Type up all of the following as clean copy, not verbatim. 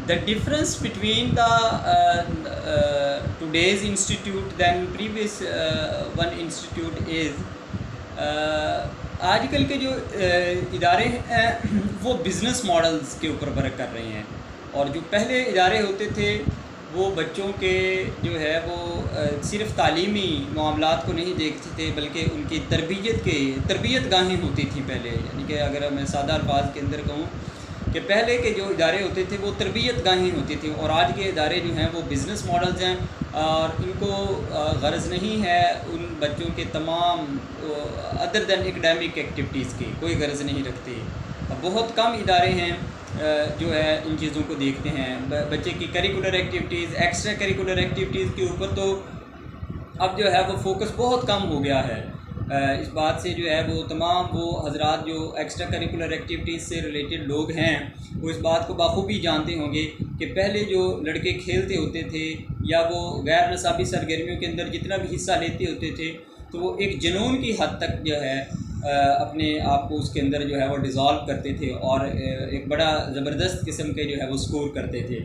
The difference between the today's institute than previous one institute is आजकल के जो इदारे हैं वो बिज़नेस मॉडल्स के ऊपर वर्क कर रहे हैं, और जो पहले इदारे होते थे वो बच्चों के जो है वो सिर्फ़ तालीमी मामलात को नहीं देखते थे, बल्कि उनकी तरबियत गाहें होती थी पहले। यानी कि अगर मैं सादा अल्फाज के अंदर कहूँ कि पहले के जो इदारे होते थे वो तरबियत गाहें होती थी, और आज के इदारे जो हैं वो बिज़नेस मॉडल्स हैं, और इनको गर्ज़ नहीं है उन बच्चों के तमाम अदर दैन एकेडमिक एक्टिविटीज़ की, कोई गर्ज़ नहीं रखती। बहुत कम इदारे हैं जो है इन चीज़ों को देखते हैं। बच्चे की curricular activities, extra curricular activities के ऊपर तो अब जो है वो फोकस बहुत कम हो गया है। इस बात से जो है वो तमाम वो हजरात जो एक्स्ट्रा करिकुलर एक्टिविटीज़ से रिलेटेड लोग हैं वो इस बात को बाखूबी जानते होंगे कि पहले जो लड़के खेलते होते थे या वो गैर नसाबी सरगर्मियों के अंदर जितना भी हिस्सा लेते होते थे, तो वो एक जुनून की हद तक जो है अपने आप को उसके अंदर जो है वो डिज़ोल्व करते थे और एक बड़ा ज़बरदस्त किस्म के जो है वो स्कोर करते थे।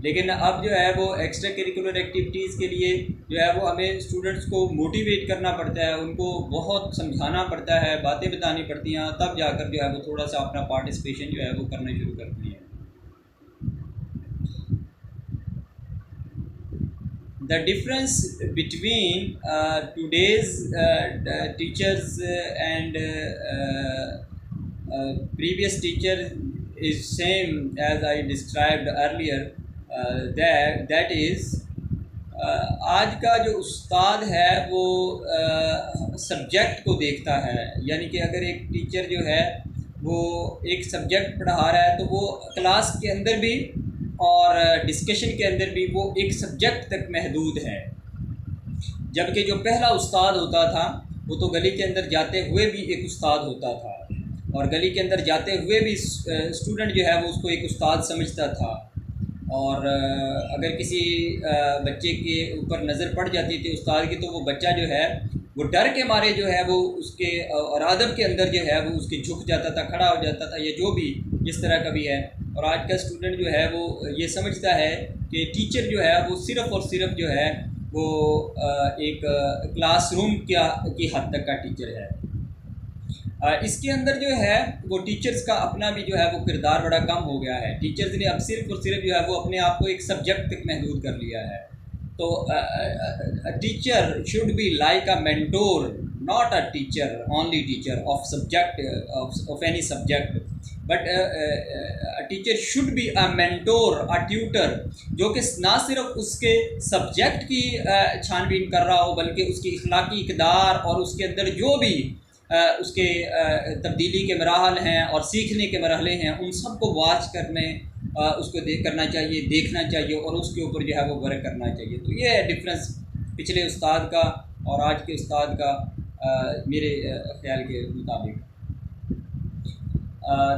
लेकिन अब जो है वो एक्स्ट्रा करिकुलर एक्टिविटीज़ के लिए जो है वो हमें स्टूडेंट्स को मोटिवेट करना पड़ता है, उनको बहुत समझाना पड़ता है, बातें बतानी पड़ती हैं, तब जाकर जो है वो थोड़ा सा अपना पार्टिसिपेशन जो है वो करना शुरू करती हैं। The difference between today's teachers and previous teachers is same as I described earlier. That is आज का जो उस्ताद है वो सब्जेक्ट को देखता है। यानी कि अगर एक टीचर जो है वो एक सब्जेक्ट पढ़ा रहा है तो वो क्लास के अंदर भी और डिस्कशन के अंदर भी वो एक सब्जेक्ट तक महदूद है, जबकि जो पहला उस्ताद होता था वो तो गली के अंदर जाते हुए भी एक उस्ताद होता था, और गली के अंदर जाते हुए भी स्टूडेंट जो है वो उसको एक उस्ताद समझता था। और अगर किसी बच्चे के ऊपर नज़र पड़ जाती थी उस्ताद की तो वो बच्चा जो है वो डर के मारे जो है वो उसके और अदब के अंदर जो है वो उसके झुक जाता था, खड़ा हो जाता था, या जो भी जिस तरह का भी है। और आज का स्टूडेंट जो है वो ये समझता है कि टीचर जो है वो सिर्फ़ और सिर्फ जो है वो एक क्लासरूम की हद तक का टीचर है। इसके अंदर जो है वो टीचर्स का अपना भी जो है वो किरदार बड़ा कम हो गया है। टीचर्स ने अब सिर्फ और सिर्फ जो है वो अपने आप को एक सब्जेक्ट तक महदूद कर लिया है। तो teacher should be like a mentor, not a teacher only teacher of subject of any subject, but teacher should be a mentor, a tutor, जो कि ना सिर्फ उसके सब्जेक्ट की छानबीन कर रहा हो बल्कि उसकी इखलाकी इक़दार और उसके अंदर जो भी उसके तब्दीली के मराहल हैं और सीखने के मरहले हैं उन सब को वॉच करने उसको करना चाहिए, देखना चाहिए और उसके ऊपर जो है वो वर्क करना चाहिए। तो ये है डिफरेंस पिछले उस्ताद का और आज के उस्ताद का मेरे ख्याल के मुताबिक।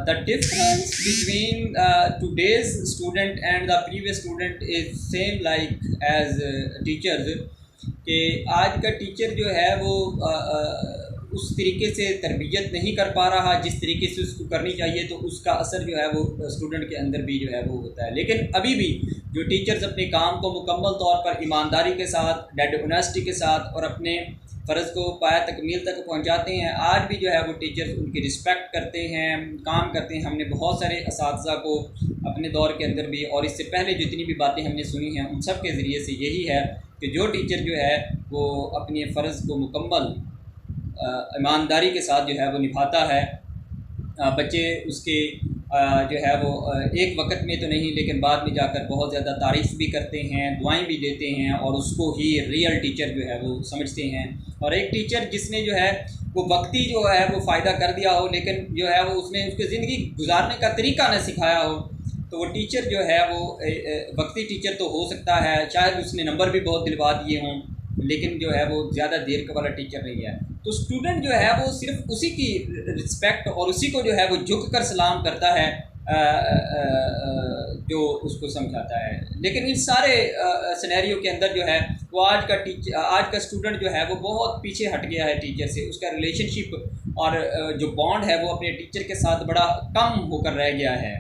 The difference between today's student and the previous student is same like as teachers, कि आज का टीचर जो है वो उस तरीके से तरबियत नहीं कर पा रहा जिस तरीके से उसको करनी चाहिए, तो उसका असर जो है वो स्टूडेंट के अंदर भी जो है वो होता है। लेकिन अभी भी जो टीचर्स अपने काम को मुकम्मल तौर पर ईमानदारी के साथ, डेड ऑनेस्टी के साथ और अपने फ़र्ज़ को पाया तकमील तक पहुंचाते हैं, आज भी जो है वो टीचर्स उनकी रिस्पेक्ट करते हैं, काम करते हैं। हमने बहुत सारे असातिज़ा को अपने दौर के अंदर भी और इससे पहले जितनी भी बातें हमने सुनी हैं उन सब के ज़रिए से यही है कि जो टीचर जो है वो अपने फ़र्ज़ को मुकम्मल ईमानदारी के साथ जो है वो निभाता है, बच्चे उसके जो है वो एक वक्त में तो नहीं लेकिन बाद में जाकर बहुत ज़्यादा तारीफ़ भी करते हैं, दुआएं भी देते हैं और उसको ही रियल टीचर जो है वो समझते हैं। और एक टीचर जिसने जो है वो वक्ती जो है वो फ़ायदा कर दिया हो लेकिन जो है वो उसने उसकी ज़िंदगी गुजारने का तरीका न सिखाया हो, तो वो टीचर जो है वो वक्ती टीचर तो हो सकता है, शायद उसने नंबर भी बहुत दिलवा दिए हों, लेकिन जो है वो ज़्यादा देर का वाला टीचर नहीं है। तो स्टूडेंट जो है वो सिर्फ उसी की रिस्पेक्ट और उसी को जो है वो झुक कर सलाम करता है जो उसको समझाता है। लेकिन इन सारे सिनेरियो के अंदर जो है वो आज का स्टूडेंट जो है वो बहुत पीछे हट गया है टीचर से। उसका रिलेशनशिप और जो बॉन्ड है वो अपने टीचर के साथ बड़ा कम होकर रह गया है।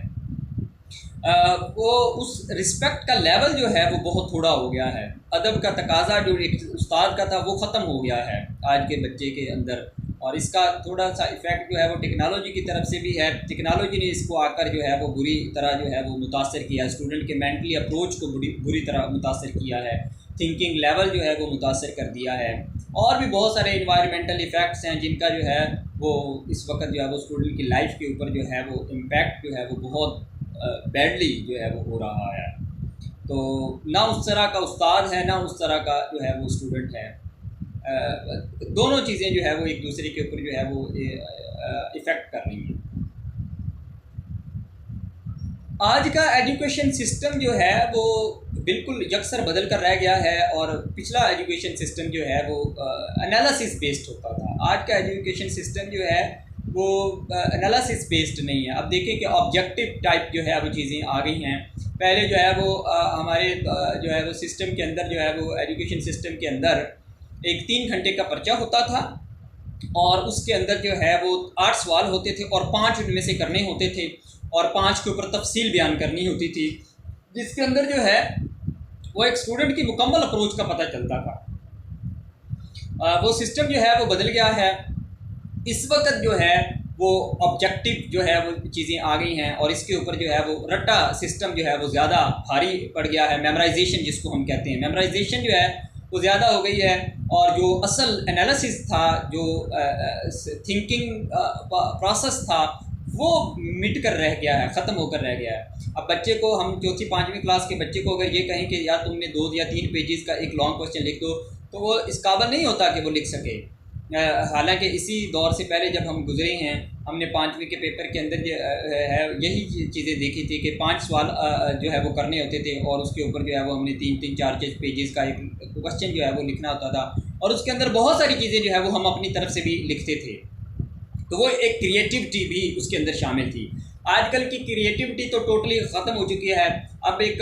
वो उस रिस्पेक्ट का लेवल जो है वो बहुत थोड़ा हो गया है। अदब का तकाजा जो एक उस्ताद का था वो ख़त्म हो गया है आज के बच्चे के अंदर, और इसका थोड़ा सा इफ़ेक्ट जो है वो टेक्नोलॉजी की तरफ से भी है। टेक्नोलॉजी ने इसको आकर जो है वो बुरी तरह जो है वो मुतासर किया है, स्टूडेंट के मेंटली अप्रोच को बुरी तरह मुतासर किया है, थिंकिंग लेवल जो है वो मुतासर कर दिया है। और भी बहुत सारे इन्वायरमेंटल इफ़ेक्ट्स हैं जिनका जो है वो इस वक्त जो है वो स्टूडेंट की लाइफ के ऊपर जो है वो इम्पैक्ट जो है वो बहुत बैडली जो है वो हो रहा है। तो ना उस तरह का उस्ताद है, ना उस तरह का जो है वो स्टूडेंट है। दोनों चीज़ें जो है वो एक दूसरे के ऊपर जो है वो इफ़ेक्ट कर रही हैं। आज का एजुकेशन सिस्टम जो है वो बिल्कुल यकसर बदल कर रह गया है, और पिछला एजुकेशन सिस्टम जो है वो एनालिसिस बेस्ड होता था। आज का एजुकेशन सिस्टम जो है वो एनालिसिस बेस्ड नहीं है। अब देखें कि ऑब्जेक्टिव टाइप जो है वो चीज़ें आ गई हैं। पहले जो है वो हमारे जो है वो सिस्टम के अंदर जो है वो एजुकेशन सिस्टम के अंदर एक 3 घंटे का पर्चा होता था, और उसके अंदर जो है वो 8 सवाल होते थे और 5 उनमें से करने होते थे, और 5 के ऊपर तफसील बयान करनी होती थी, जिसके अंदर जो है वो एक स्टूडेंट की मुकम्मल अप्रोच का पता चलता था। वो सिस्टम जो है वो बदल गया है। इस वक्त जो है वो ऑब्जेक्टिव जो है वो चीज़ें आ गई हैं, और इसके ऊपर जो है वो रट्टा सिस्टम जो है वो ज़्यादा भारी पड़ गया है। मेमोराइजेशन जिसको हम कहते हैं, मेमोराइजेशन जो है वो ज़्यादा हो गई है, और जो असल एनालिसिस था, जो थिंकिंग प्रोसेस था, वो मिट कर रह गया है, ख़त्म होकर रह गया है। अब बच्चे को हम 4वीं-5वीं क्लास के बच्चे को अगर ये कहें कि यार तुमने 2 या 3 पेजेस का एक लॉन्ग क्वेश्चन लिख दो, तो वो इस काबिल नहीं होता कि वो लिख सके। हालांकि इसी दौर से पहले जब हम गुजरे हैं, हमने 5वीं के पेपर के अंदर है यही चीज़ें देखी थी कि 5 सवाल जो है वो करने होते थे, और उसके ऊपर जो है वो हमने 3-3, 4 पेजेस का एक क्वेश्चन जो है वो लिखना होता था, और उसके अंदर बहुत सारी चीज़ें जो है वो हम अपनी तरफ से भी लिखते थे। तो वो एक क्रिएटिविटी भी उसके अंदर शामिल थी। आजकल की क्रिएटिविटी तो टोटली ख़त्म हो चुकी है। अब एक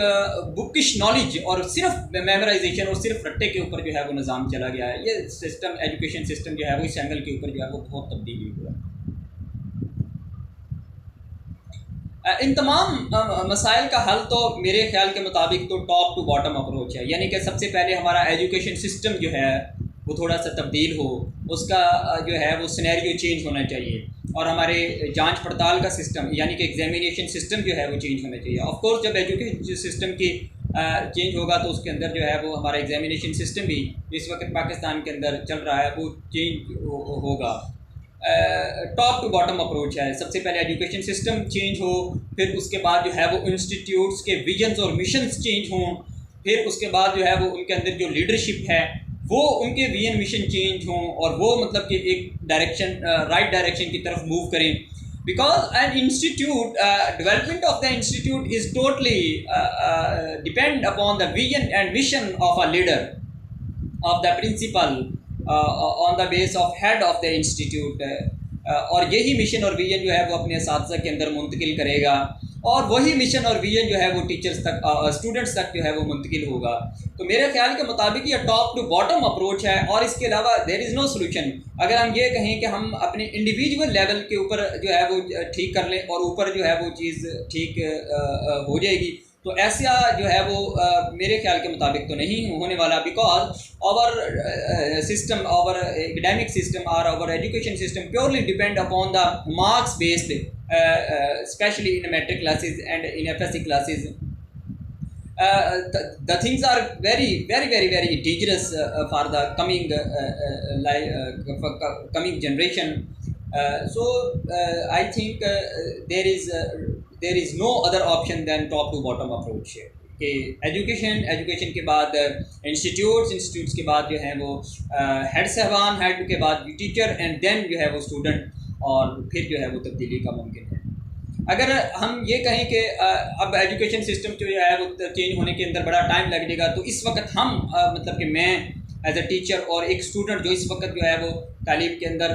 बुकिश नॉलेज और सिर्फ मेमोराइजेशन और सिर्फ रट्टे के ऊपर जो है वो निज़ाम चला गया है। ये सिस्टम, एजुकेशन सिस्टम जो है वो इस एंगल के ऊपर जो है वो बहुत तब्दीली हुआ है। इन तमाम मसाइल का हल तो मेरे ख्याल के मुताबिक तो टॉप टू बॉटम अप्रोच है, यानी कि सबसे पहले हमारा एजुकेशन सिस्टम जो है वो थोड़ा सा तब्दील हो, उसका जो है वो सिनेरियो चेंज होना चाहिए, और हमारे जांच पड़ताल का सिस्टम यानी कि एग्जामिनेशन सिस्टम जो है वो चेंज होना चाहिए। ऑफ कोर्स जब एजुकेशन सिस्टम की चेंज होगा तो उसके अंदर जो है वो हमारा एग्जामिनेशन सिस्टम भी इस वक्त पाकिस्तान के अंदर चल रहा है वो चेंज होगा। टॉप टू बॉटम अप्रोच है। सबसे पहले एजुकेशन सिस्टम चेंज हो, फिर उसके बाद जो है वो इंस्टीट्यूट्स के विजन्स और मिशंस चेंज हों, फिर उसके बाद जो है वो उनके अंदर जो लीडरशिप है वो उनके विजन मिशन चेंज हों, और वो मतलब कि एक डायरेक्शन, राइट डायरेक्शन की तरफ मूव करें। Because an institute, development of the institute is totally depend upon the vision and mission of a leader, of the principal, on the base of head of the institute, और यही mission और vision जो है वो अपने साथी के अंदर मुंतकिल करेगा, और वही मिशन और विजन जो है वो टीचर्स तक, स्टूडेंट्स तक जो है वो मुंतकिल होगा। तो मेरे ख्याल के मुताबिक ये टॉप टू बॉटम अप्रोच है, और इसके अलावा देयर इज़ नो सोल्यूशन। अगर हम ये कहें कि हम अपने इंडिविजुअल लेवल के ऊपर जो है वो ठीक कर लें और ऊपर जो है वो चीज़ ठीक हो जाएगी, तो ऐसा जो है वो मेरे ख्याल के मुताबिक तो नहीं होने वाला। Because our system, our academic system और our education system purely depend upon the marks based, especially in matric classes and in FSC classes. The things are very dangerous for the coming generation. So I think there is no other option than top to bottom approach कि education के बाद institutes के बाद जो है वो head साहबान, head के बाद टीचर, एंड देन जो है वो स्टूडेंट, और फिर जो है वो तब्दीली का मुमकिन है। अगर हम ये कहें कि अब एजुकेशन सिस्टम जो है वो चेंज होने के अंदर बड़ा टाइम लग जाएगा, तो इस वक्त हम मतलब कि मैं एज अ टीचर और एक स्टूडेंट जो इस वक्त जो है वो तालीम के अंदर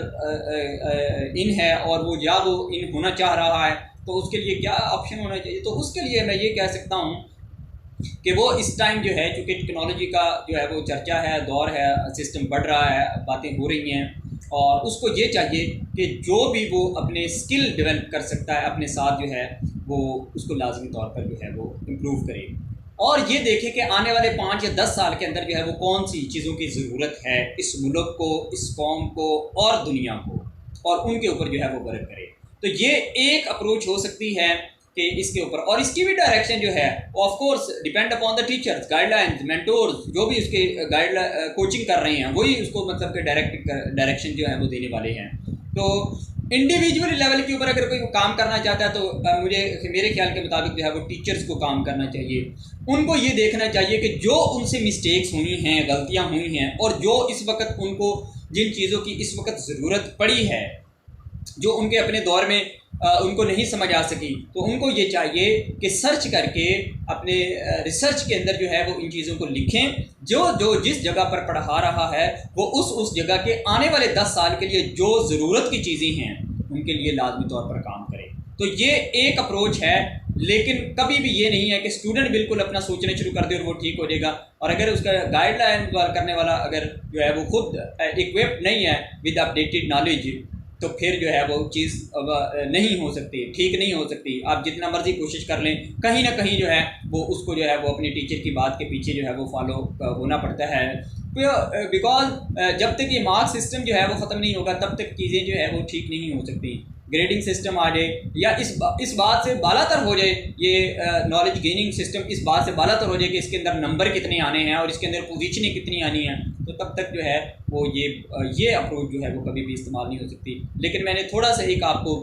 इन है और वो या वो इन होना चाह रहा है, तो उसके लिए क्या ऑप्शन होना चाहिए? तो उसके लिए मैं ये कह सकता हूँ कि वो इस टाइम जो है, चूँकि टेक्नोलॉजी का जो है वो चर्चा है, दौर है, सिस्टम बढ़ रहा है, बातें हो रही हैं, और उसको ये चाहिए कि जो भी वो अपने स्किल डेवलप कर सकता है अपने साथ जो है वो उसको लाजमी तौर पर जो है वो इम्प्रूव करे, और ये देखे कि आने वाले 5 या 10 साल के अंदर जो है वो कौन सी चीज़ों की ज़रूरत है इस मुल्क को, इस कौम को और दुनिया को, और उनके ऊपर जो है वो वर्क करे। तो ये एक अप्रोच हो सकती है कि इसके ऊपर, और इसकी भी डायरेक्शन जो है of course depend upon the teachers, guidelines, mentors, जो भी उसके कोचिंग कर रहे हैं वही उसको मतलब कि डायरेक्शन जो है वो देने वाले हैं। तो इंडिविजुअल लेवल के ऊपर अगर कोई काम करना चाहता है तो मेरे ख्याल के मुताबिक जो है वो टीचर्स को काम करना चाहिए। उनको ये देखना चाहिए कि जो उनसे मिस्टेक्स हुई हैं, गलतियाँ हुई हैं, और जो इस वक्त उनको जिन चीज़ों की इस वक्त ज़रूरत पड़ी है, जो उनके अपने दौर में उनको नहीं समझ आ सकी, तो उनको ये चाहिए कि सर्च करके अपने रिसर्च के अंदर जो है वो इन चीज़ों को लिखें। जो जो जिस जगह पर पढ़ा रहा है वो उस जगह के आने वाले 10 साल के लिए जो ज़रूरत की चीज़ें हैं उनके लिए लाजमी तौर पर काम करें। तो ये एक अप्रोच है, लेकिन कभी भी ये नहीं है कि स्टूडेंट बिल्कुल अपना सोचना शुरू कर दे और वो ठीक हो जाएगा। और अगर उसका गाइडलाइन करने वाला अगर जो है वो खुद इक्विप्ड नहीं है विद अपडेटेड नॉलेज, तो फिर जो है वो चीज़ नहीं हो सकती, ठीक नहीं हो सकती। आप जितना मर्जी कोशिश कर लें, कहीं ना कहीं जो है वो उसको जो है वो अपनी टीचर की बात के पीछे जो है वो फॉलो होना पड़ता है। बिकॉज जब तक ये मार्क्स सिस्टम जो है वो ख़त्म नहीं होगा तब तक चीज़ें जो है वो ठीक नहीं हो सकती। ग्रेडिंग सिस्टम आ जाए या इस बात से बालातर हो जाए, ये नॉलेज गेनिंग सिस्टम इस बात से बालातर हो जाए कि इसके अंदर नंबर कितने आने हैं और इसके अंदर पोजीशनें कितनी आनी हैं, तो तब तक जो है वो ये अप्रोच जो है वो कभी भी इस्तेमाल नहीं हो सकती। लेकिन मैंने थोड़ा सा एक आपको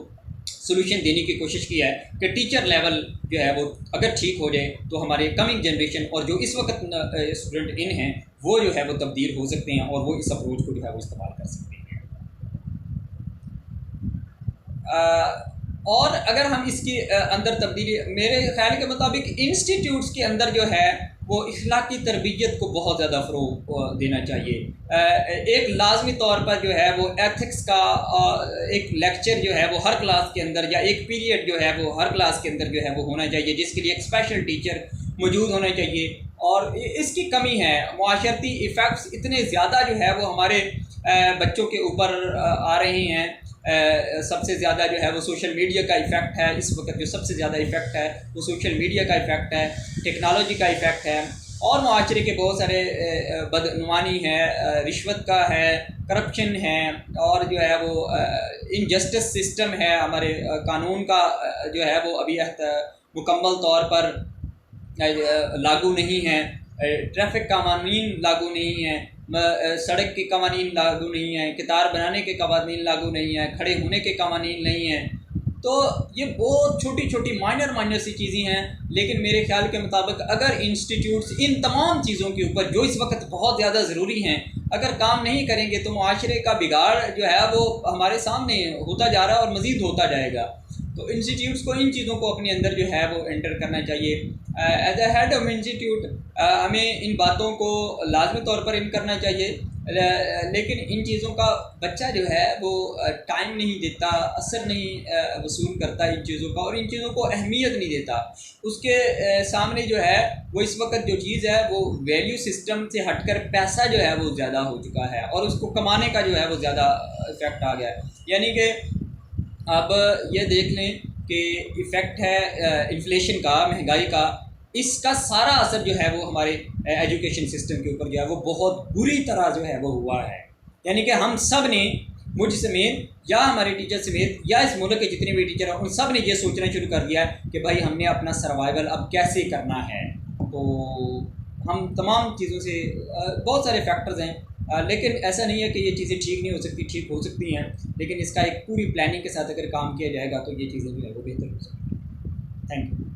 सोल्यूशन देने की कोशिश की है कि टीचर लेवल जो है वो अगर ठीक हो जाए तो हमारे कमिंग जनरेशन और जो इस वक्त स्टूडेंट इन हैं वो जो है वो तब्दील हो सकते हैं और वो इस अप्रोच को जो है वो इस्तेमाल कर सकते हैं। और अगर हम इसके अंदर तब्दीली, मेरे ख्याल के मुताबिक इंस्टीट्यूट्स के अंदर जो है वो इखलाकी तरबियत को बहुत ज़्यादा फ़रोग़ देना चाहिए। एक लाजमी तौर पर जो है वो एथिक्स का एक लेक्चर जो है वो हर क्लास के अंदर, या एक पीरियड जो है वो हर क्लास के अंदर जो है वो होना चाहिए, जिसके लिए एक स्पेशल टीचर मौजूद होना चाहिए। और इसकी कमी है, मुआशरती इफ़ेक्ट्स इतने ज़्यादा जो है वो हमारे बच्चों के ऊपर आ रहे हैं। सबसे ज़्यादा जो है वो सोशल मीडिया का इफ़ेक्ट है। इस वक्त जो सबसे ज़्यादा इफ़ेक्ट है वो सोशल मीडिया का इफ़ेक्ट है, टेक्नोलॉजी का इफ़ेक्ट है, और माशरे के बहुत सारे बदनुमानी है, रिश्वत का है, करप्शन है, और जो है वो इनजस्टिस सिस्टम है, हमारे कानून का जो है वो अभी मुकम्मल तौर पर लागू नहीं है, ट्रैफिक कवानीन लागू नहीं है, सड़क के कवानीन लागू नहीं है, कितार बनाने के कवानीन लागू नहीं है, खड़े होने के कवानीन नहीं हैं। तो ये बहुत छोटी छोटी माइनर सी चीज़ें हैं, लेकिन मेरे ख्याल के मुताबिक अगर इंस्टीट्यूट्स इन तमाम चीज़ों के ऊपर जो इस वक्त बहुत ज़्यादा ज़रूरी हैं अगर काम नहीं करेंगे तो मुआशरे का बिगाड़ जो है वो हमारे सामने होता जा रहा है और मज़ीद होता जाएगा। तो इंस्टीट्यूट्स को इन चीज़ों को अपने अंदर जो है वो एंटर करना चाहिए। As a head of institute हमें इन बातों को लाजमी तौर पर इन करना चाहिए, लेकिन इन चीज़ों का बच्चा जो है वो टाइम नहीं देता, असर नहीं वसूल करता इन चीज़ों का, और इन चीज़ों को अहमियत नहीं देता। उसके सामने जो है वो इस वक्त जो चीज़ है वो वैल्यू सिस्टम से हटकर पैसा जो है वो ज़्यादा हो चुका है और उसको कमाने का जो है वो ज़्यादा इफ़ेक्ट आ गया है। यानी कि अब ये देख लें कि इफ़ेक्ट है इन्फ्लेशन का, महंगाई का, इसका सारा असर जो है वो हमारे एजुकेशन सिस्टम के ऊपर जो है वो बहुत बुरी तरह जो है वो हुआ है। यानी कि हम सब ने, मुझ समेत या हमारे टीचर समेत या इस मुल्क के जितने भी टीचर हैं उन सब ने ये सोचना शुरू कर दिया है कि भाई हमने अपना सर्वाइवल अब कैसे करना है। तो हम तमाम चीज़ों से बहुत सारे फैक्टर्स हैं, लेकिन ऐसा नहीं है कि ये चीज़ें ठीक नहीं हो सकती, ठीक हो सकती हैं, लेकिन इसका एक पूरी प्लानिंग के साथ अगर काम किया जाएगा तो ये चीज़ें जो है वो बेहतर हो सकती हैं। Thank you.